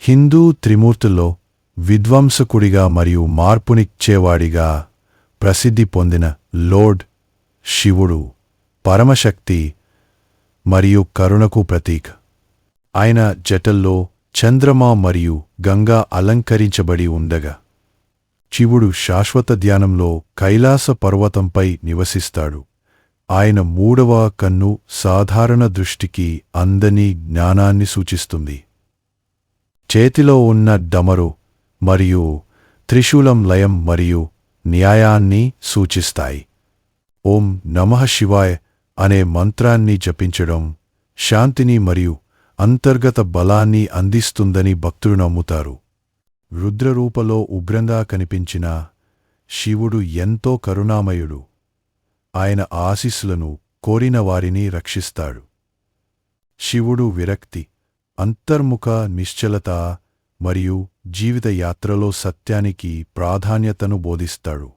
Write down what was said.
హిందూ త్రిమూర్తుల్లో విధ్వంసకుడిగా మరియు మార్పునిచ్చేవాడిగా ప్రసిద్ధి పొందిన లోర్డ్ శివుడు పరమశక్తి మరియు కరుణకు ప్రతీక. ఆయన జటల్లో చంద్రమా మరియు గంగా అలంకరించబడి ఉండగా శివుడు శాశ్వత ధ్యానంలో కైలాస పర్వతంపై నివసిస్తాడు. ఆయన మూడవ కన్ను సాధారణ దృష్టికి అందని జ్ఞానాన్ని సూచిస్తుంది. చేతిలో ఉన్న డమరు మరియు త్రిశూలం లయం మరియు న్యాయాన్ని సూచిస్తాయి. ఓం నమః శివాయ అనే మంత్రాన్ని జపించడం శాంతిని మరియు అంతర్గత బలాన్ని అందిస్తుందని భక్తులు నమ్ముతారు. రుద్రరూపలో ఉగ్రంగా కనిపించిన శివుడు ఎంతో కరుణామయుడు. ఆయన ఆశీస్సులను కోరిన వారిని రక్షిస్తాడు. శివుడు విరక్తి, అంతర్ముఖ నిశ్చలత మరియు జీవిత యాత్రలో సత్యానికి ప్రాధాన్యతను బోధిస్తాడు.